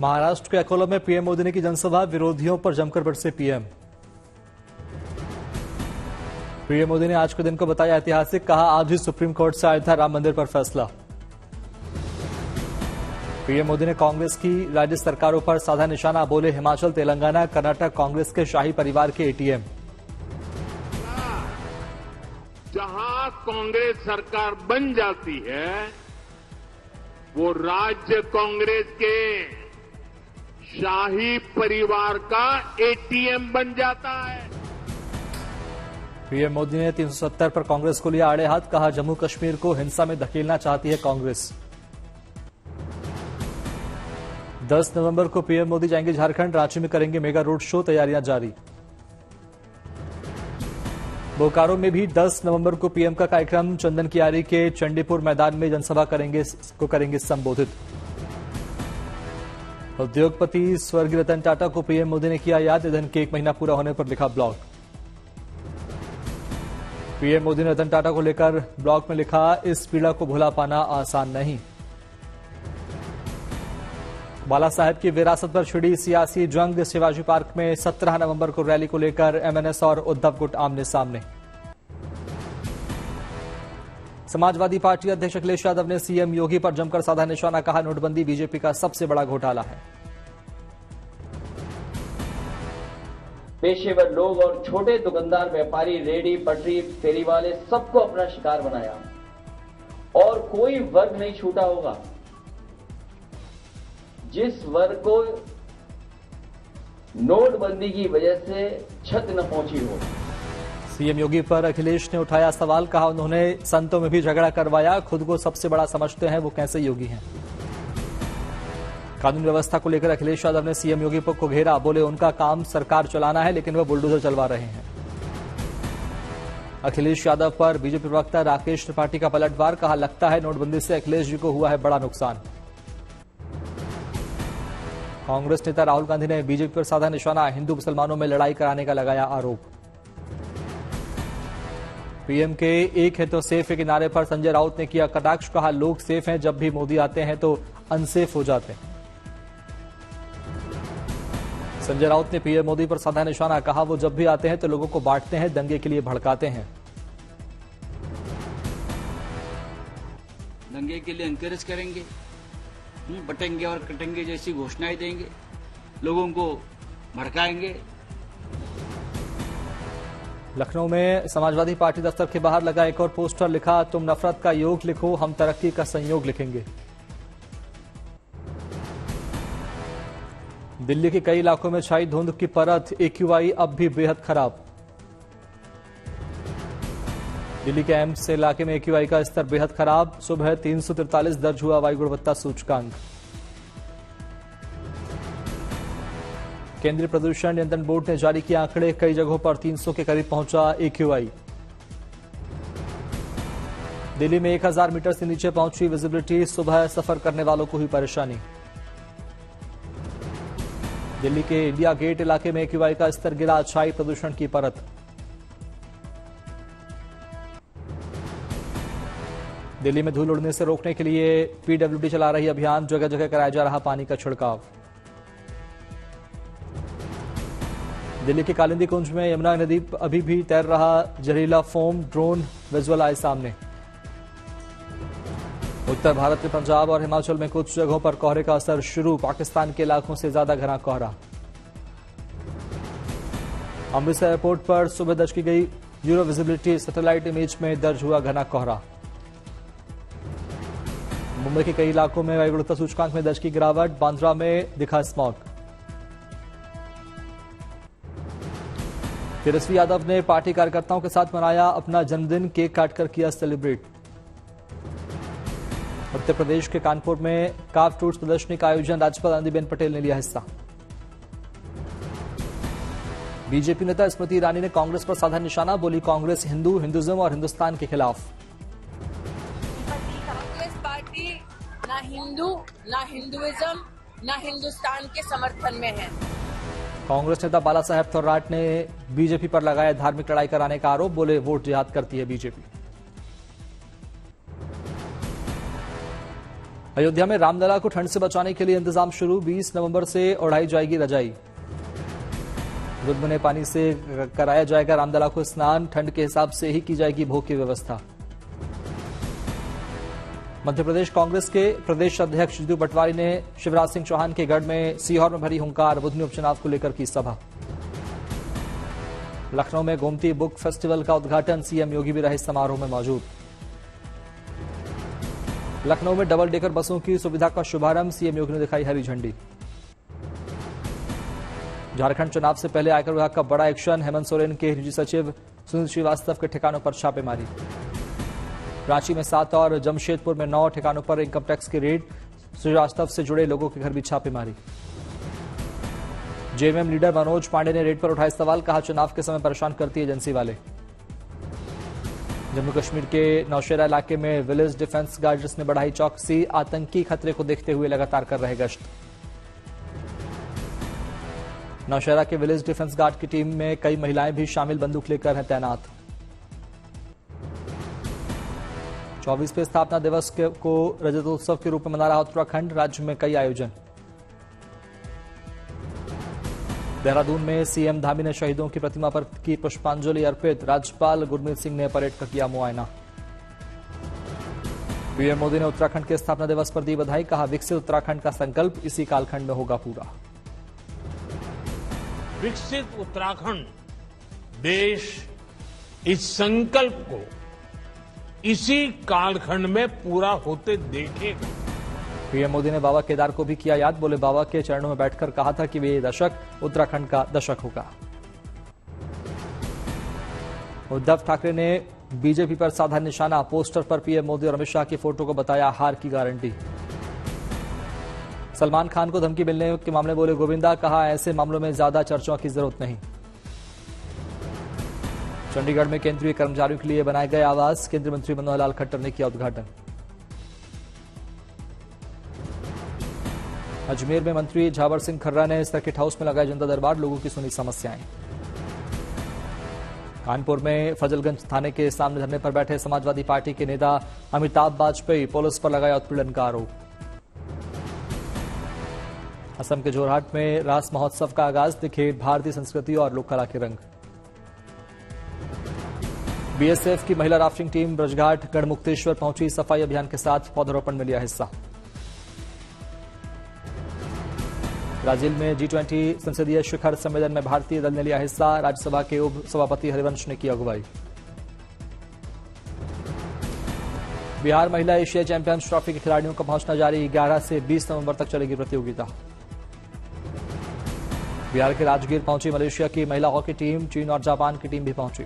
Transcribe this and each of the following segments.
महाराष्ट्र के अकोला में पीएम मोदी ने की जनसभा, विरोधियों पर जमकर बरसे पीएम। पीएम मोदी ने आज के दिन को बताया ऐतिहासिक, कहा आज ही सुप्रीम कोर्ट से आया था राम मंदिर पर फैसला। पीएम मोदी ने कांग्रेस की राज्य सरकारों पर साधा निशाना, बोले हिमाचल, तेलंगाना, कर्नाटक कांग्रेस के शाही परिवार के एटीएम। जहां कांग्रेस सरकार बन जाती है वो राज्य कांग्रेस के शाही परिवार का एटीएम बन जाता है। पीएम मोदी ने 370 पर कांग्रेस को लिया आड़े हाथ, कहा जम्मू कश्मीर को हिंसा में धकेलना चाहती है कांग्रेस। 10 नवंबर को पीएम मोदी जाएंगे झारखंड, रांची में करेंगे मेगा रोड शो, तैयारियां जारी। बोकारो में भी 10 नवंबर को पीएम का कार्यक्रम, चंदन कियारी के चंडीपुर मैदान में जनसभा करेंगे संबोधित। उद्योगपति स्वर्गीय रतन टाटा को पीएम मोदी ने किया याद, निधन के 1 महीना पूरा होने पर लिखा ब्लॉग। पीएम मोदी ने रतन टाटा को लेकर ब्लॉग में लिखा, इस पीड़ा को भुला पाना आसान नहीं। बाला साहेब की विरासत पर छिड़ी सियासी जंग, शिवाजी पार्क में 17 नवंबर को रैली को लेकर एमएनएस और उद्धव गुट आमने सामने। समाजवादी पार्टी अध्यक्ष अखिलेश यादव ने सीएम योगी पर जमकर साधा निशाना, कहा नोटबंदी बीजेपी का सबसे बड़ा घोटाला है। पेशेवर लोग और छोटे दुकानदार, व्यापारी, रेहड़ी पटरी, फेरी वाले सबको अपना शिकार बनाया और कोई वर्ग नहीं छूटा होगा जिस वर्ग को नोटबंदी की वजह से छत न पहुंची हो। सीएम योगी पर अखिलेश ने उठाया सवाल, कहा उन्होंने संतों में भी झगड़ा करवाया, खुद को सबसे बड़ा समझते हैं, वो कैसे योगी हैं। कानून व्यवस्था को लेकर अखिलेश यादव ने सीएम योगी को घेरा, बोले उनका काम सरकार चलाना है लेकिन वह बुलडोजर चलवा रहे हैं। अखिलेश यादव पर बीजेपी प्रवक्ता राकेश त्रिपाठी का पलटवार, कहा लगता है नोटबंदी से अखिलेश जी को हुआ है बड़ा नुकसान। कांग्रेस नेता राहुल गांधी ने बीजेपी पर साधा निशाना, हिंदू मुसलमानों में लड़ाई कराने का लगाया आरोप। पीएम के एक है तो सेफ है किनारे पर संजय राउत ने किया कटाक्ष, कहा लोग सेफ हैं, जब भी मोदी आते हैं तो अनसेफ हो जाते हैं। संजय राउत ने पीएम मोदी पर साधा निशाना, कहा वो जब भी आते हैं तो लोगों को बांटते हैं, दंगे के लिए भड़काते हैं। दंगे के लिए एनकरेज करेंगे, बटेंगे और कटेंगे जैसी घोषणाएं देंगे, लोगों को भड़काएंगे। लखनऊ में समाजवादी पार्टी दफ्तर के बाहर लगा एक और पोस्टर, लिखा तुम नफरत का योग लिखो, हम तरक्की का संयोग लिखेंगे। दिल्ली के कई इलाकों में छाई धुंध की परत, एक्यूआई अब भी बेहद खराब। दिल्ली के एम्स इलाके में एक्यूआई का स्तर बेहद खराब, सुबह 343 दर्ज हुआ वायु गुणवत्ता सूचकांक। केंद्रीय प्रदूषण नियंत्रण बोर्ड ने जारी किए आंकड़े, कई जगहों पर 300 के करीब पहुंचा एक्यूआई। दिल्ली में 1000 मीटर से नीचे पहुंची विजिबिलिटी, सुबह सफर करने वालों को हुई परेशानी। दिल्ली के इंडिया गेट इलाके में एक्यूआई का स्तर गिरा, छाई प्रदूषण की परत। दिल्ली में धूल उड़ने से रोकने के लिए पीडब्ल्यूडी चला रही अभियान, जगह जगह कराया जा रहा पानी का छिड़काव। दिल्ली के कालिंदी कुंज में यमुना नदी अभी भी तैर रहा जहरीला फोम, ड्रोन विजुअल आए सामने। उत्तर भारत के पंजाब और हिमाचल में कुछ जगहों पर कोहरे का असर शुरू, पाकिस्तान के इलाकों से ज्यादा घना कोहरा। अमृतसर एयरपोर्ट पर सुबह दर्ज की गई जीरो विजिबिलिटी, सैटेलाइट इमेज में दर्ज हुआ घना कोहरा। मुंबई के कई इलाकों में वायु गुणवत्ता सूचकांक में दर्ज की गिरावट, बांद्रा में दिखा स्मॉग। तेजस्वी यादव ने पार्टी कार्यकर्ताओं के साथ मनाया अपना जन्मदिन, केक काटकर किया सेलिब्रेट। उत्तर प्रदेश के कानपुर में काफ फ्रूट्स प्रदर्शनी का आयोजन, राज्यपाल आनंदीबेन पटेल ने लिया हिस्सा। बीजेपी नेता स्मृति ईरानी ने कांग्रेस पर साधा निशाना, बोली कांग्रेस हिंदुइज्म और हिंदुस्तान के खिलाफ। कांग्रेस पार्टी ना हिंदू, ना हिंदुइज्म, ना हिंदुस्तान के समर्थन में है। कांग्रेस नेता बाला साहेब थोराट ने बीजेपी पर लगाया धार्मिक लड़ाई कराने का आरोप, बोले वोट जिहाद करती है बीजेपी। अयोध्या में रामलला को ठंड से बचाने के लिए इंतजाम शुरू। 20 नवंबर से ओढ़ाई जाएगी रजाई। गुदगुने पानी से कराया जाएगा रामलला को स्नान। ठंड के हिसाब से ही की जाएगी भोग की व्यवस्था। मध्य प्रदेश कांग्रेस के प्रदेश अध्यक्ष जीतू पटवारी ने शिवराज सिंह चौहान के गढ़ में सीहोर में भरी हुंकार। बुधनी उपचुनाव को लेकर की सभा। लखनऊ में गोमती बुक फेस्टिवल का उद्घाटन। सीएम योगी भी रहे समारोह में मौजूद। लखनऊ में डबल डेकर बसों की सुविधा का शुभारंभ। सीएम योगी ने दिखाई हरी झंडी। झारखंड चुनाव से पहले आयकर विभाग का बड़ा एक्शन। हेमंत सोरेन के निजी सचिव सुनील श्रीवास्तव के ठिकानों पर छापेमारी। रांची में 7 और जमशेदपुर में 9 ठिकानों पर इनकम टैक्स की रेड। श्रीवास्तव से जुड़े लोगों के घर भी छापेमारी। जेएमएम लीडर मनोज पांडे ने रेड पर उठाए सवाल। कहा चुनाव के समय परेशान करती एजेंसी वाले। जम्मू कश्मीर के नौशेरा इलाके में विलेज डिफेंस गार्ड्स ने बढ़ाई चौकसी। आतंकी खतरे को देखते हुए लगातार कर रहे गश्त। नौशेरा के विलेज डिफेंस गार्ड की टीम में कई महिलाएं भी शामिल। बंदूक लेकर हैं तैनात। 24वें स्थापना दिवस को रजतोत्सव के रूप में मना रहा उत्तराखंड। राज्य में कई आयोजन। देहरादून में सीएम धामी ने शहीदों की प्रतिमा पर की पुष्पांजलि अर्पित। राज्यपाल गुरमीत सिंह ने परेड का किया मुआयना। पीएम मोदी ने उत्तराखंड के स्थापना दिवस पर दी बधाई। कहा विकसित उत्तराखंड का संकल्प इसी कालखंड में होगा पूरा। विकसित उत्तराखंड देश इस संकल्प को इसी कालखंड में पूरा होते देखेगा। पीएम मोदी ने बाबा केदार को भी किया याद। बोले बाबा के चरणों में बैठकर कहा था कि ये दशक उत्तराखंड का दशक होगा। उद्धव ठाकरे ने बीजेपी पर साधा निशाना। पोस्टर पर पीएम मोदी और अमित शाह की फोटो को बताया हार की गारंटी। सलमान खान को धमकी मिलने के मामले बोले गोविंदा। कहा ऐसे मामलों में ज्यादा चर्चाओं की जरूरत नहीं। चंडीगढ़ में केंद्रीय कर्मचारियों के लिए बनाए गए आवास। केंद्रीय मंत्री मनोहर लाल खट्टर ने किया उद्घाटन। अजमेर में मंत्री झावर सिंह खर्रा ने सर्किट हाउस में लगाया जनता दरबार। लोगों की सुनी समस्याएं। कानपुर में फजलगंज थाने के सामने धरने पर बैठे समाजवादी पार्टी के नेता अमिताभ वाजपेयी। पुलिस पर लगाया उत्पीड़न का आरोप। असम के जोरहाट में रास महोत्सव का आगाज। दिखे भारतीय संस्कृति और लोक कला के रंग। बीएसएफ की महिला राफ्टिंग टीम ब्रजघाट गढ़मुक्तेश्वर पहुंची। सफाई अभियान के साथ पौधरोपण में लिया हिस्सा। ब्राजील में G20 संसदीय शिखर सम्मेलन में भारतीय दल ने लिया हिस्सा। राज्यसभा के उप सभापति हरिवंश ने की अगुवाई। बिहार महिला एशिया चैंपियंस ट्रॉफी के खिलाड़ियों का पहुंचना जारी। 11 से 20 नवंबर तक चलेगी प्रतियोगिता। बिहार के राजगीर पहुंची मलेशिया की महिला हॉकी टीम। चीन और जापान की टीम भी पहुंची।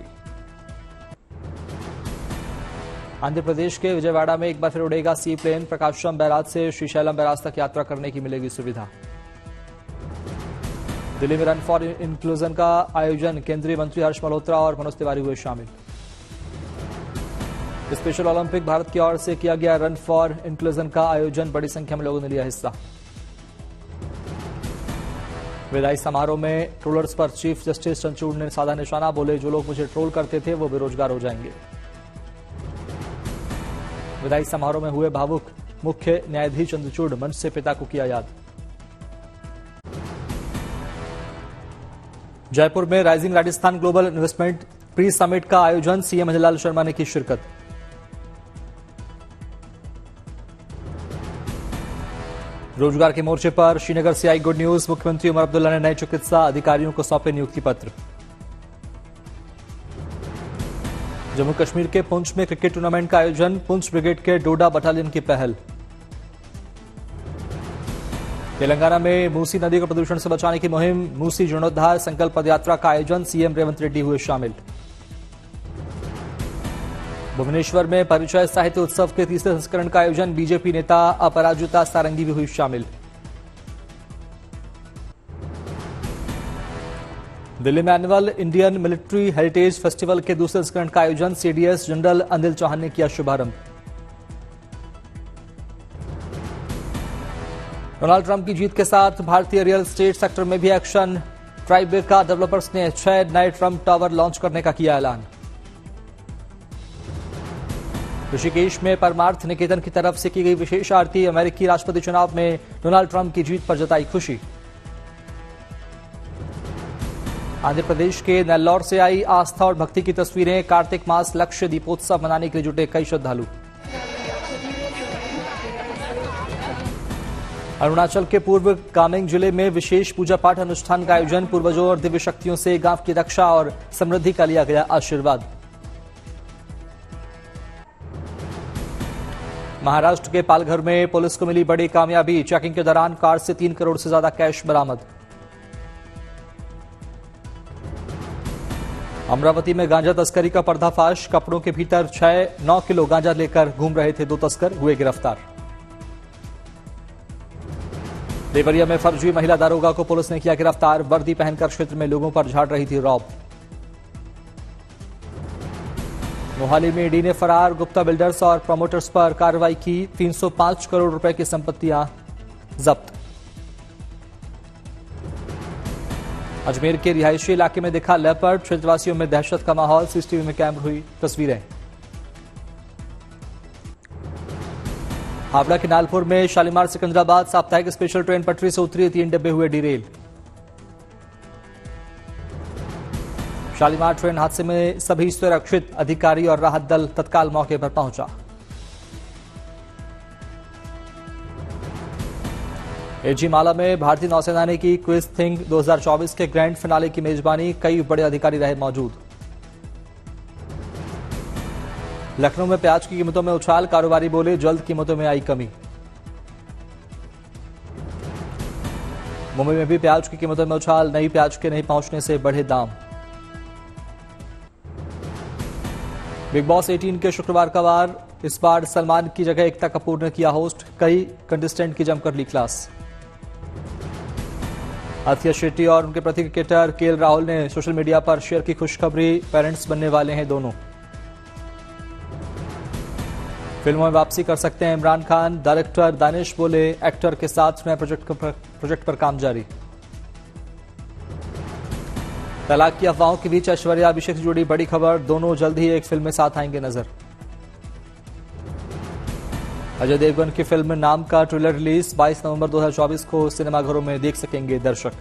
आंध्र प्रदेश के विजयवाड़ा में एक बार फिर उड़ेगा सी प्लेन। प्रकाशम बैराज से श्रीशैलम बैराज तक यात्रा करने की मिलेगी सुविधा। दिल्ली में रन फॉर इंक्लूजन का आयोजन। केंद्रीय मंत्री हर्ष मल्होत्रा और मनोज तिवारी हुए शामिल। स्पेशल ओलंपिक भारत की ओर से किया गया रन फॉर इंक्लूजन का आयोजन। बड़ी संख्या में लोगों ने लिया हिस्सा। विदाई समारोह में ट्रोलर्स पर चीफ जस्टिस चंद्रचूड़ ने साधा निशाना। बोले जो लोग मुझे ट्रोल करते थे वो बेरोजगार हो जाएंगे। विदाई समारोह में हुए भावुक। मुख्य न्यायाधीश चंद्रचूड़ मंच से पिता को किया याद। जयपुर में rising Rajasthan global investment pre summit का आयोजन। सीएम मनोहर शर्मा ने की शिरकत। रोजगार के मोर्चे पर श्रीनगर से आई गुड न्यूज। मुख्यमंत्री उमर अब्दुल्ला ने नए चिकित्सा अधिकारियों को सौंपे नियुक्ति पत्र। जम्मू कश्मीर के पुंछ में क्रिकेट टूर्नामेंट का आयोजन। पुंछ ब्रिगेड के डोडा बटालियन की पहल। तेलंगाना में मूसी नदी को प्रदूषण से बचाने की मुहिम। मूसी जीर्णोद्धार संकल्प पदयात्रा का आयोजन। सीएम रेवंत रेड्डी हुए शामिल। भुवनेश्वर में परिचय साहित्य उत्सव के तीसरे संस्करण का आयोजन। बीजेपी नेता अपराजिता सारंगी भी हुई शामिल। दिल्ली में annual Indian military heritage festival के दूसरे संस्करण का आयोजन। सीडीएस जनरल अनिल चौहान ने किया शुभारंभ। डोनाल्ड ट्रंप की जीत के साथ भारतीय रियल एस्टेट सेक्टर में भी एक्शन। ट्राइबेका डेवलपर्स ने 6 नए ट्रंप टावर लॉन्च करने का किया ऐलान। ऋषिकेश में परमार्थ निकेतन की तरफ से की गई विशेष आरती। अमेरिकी राष्ट्रपति चुनाव में डोनाल्ड ट्रंप की जीत पर जताई खुशी। आंध्र प्रदेश के नेल्लौर से आई आस्था और भक्ति की तस्वीरें। कार्तिक मास लक्ष्य दीपोत्सव मनाने के लिए जुटे कई श्रद्धालु। अरुणाचल के पूर्व कामेंग जिले में विशेष पूजा पाठ अनुष्ठान का आयोजन। पूर्वजों और दिव्य शक्तियों से गांव की रक्षा और समृद्धि का लिया गया आशीर्वाद। महाराष्ट्र के पालघर में पुलिस को मिली बड़ी कामयाबी। चेकिंग के दौरान कार से 3 करोड़ से ज्यादा कैश बरामद। अमरावती में गांजा तस्करी का पर्दाफाश। कपड़ों के भीतर 6-9 किलो गांजा लेकर घूम रहे थे 2 तस्कर, हुए गिरफ्तार। देवरिया में फर्जी महिला दारोगा को पुलिस ने किया गिरफ्तार। वर्दी पहनकर क्षेत्र में लोगों पर झाड़ रही थी रौब। मोहाली में ईडी ने फरार गुप्ता बिल्डर्स और प्रमोटर्स पर कार्रवाई की। 305 करोड़ रुपए की संपत्तियां जब्त। अजमेर के रिहायशी इलाके में दिखा लेपर्ड। क्षेत्रवासियों में दहशत का माहौल। सीसीटीवी में कैद हुई तस्वीरें। हावड़ा के नालपुर में शालीमार सिकंदराबाद साप्ताहिक स्पेशल ट्रेन पटरी से उतरी। 3 डिब्बे हुए डिरेल। शालीमार ट्रेन हादसे में सभी सुरक्षित। अधिकारी और राहत दल तत्काल मौके पर पहुंचा। एजी माला में भारतीय नौसेना ने की क्विज थिंग 2024 के ग्रैंड फिनाले की मेजबानी। कई बड़े अधिकारी रहे मौजूद। लखनऊ में प्याज की कीमतों में उछाल। कारोबारी बोले जल्द कीमतों में आई कमी। मुंबई में भी प्याज की कीमतों में उछाल। नई प्याज के नहीं पहुंचने से बढ़े दाम। बिग बॉस 18 के शुक्रवार का वार। इस बार सलमान की जगह एकता कपूर ने किया होस्ट। कई कंटेस्टेंट की जमकर ली क्लास। अथिया शेट्टी और उनके प्रति क्रिकेटर केएल राहुल ने सोशल मीडिया पर शेयर की खुशखबरी। पेरेंट्स बनने वाले हैं दोनों। फिल्मों में वापसी कर सकते हैं इमरान खान। डायरेक्टर दानिश बोले एक्टर के साथ नए प्रोजेक्ट पर काम जारी। तलाक की अफवाहों के बीच ऐश्वर्या अभिषेक से जुड़ी बड़ी खबर। दोनों जल्द ही एक फिल्म में साथ आएंगे नजर। अजय देवगन की फिल्म नाम का ट्रेलर रिलीज। 22 नवंबर 2024 को सिनेमाघरों में देख सकेंगे दर्शक।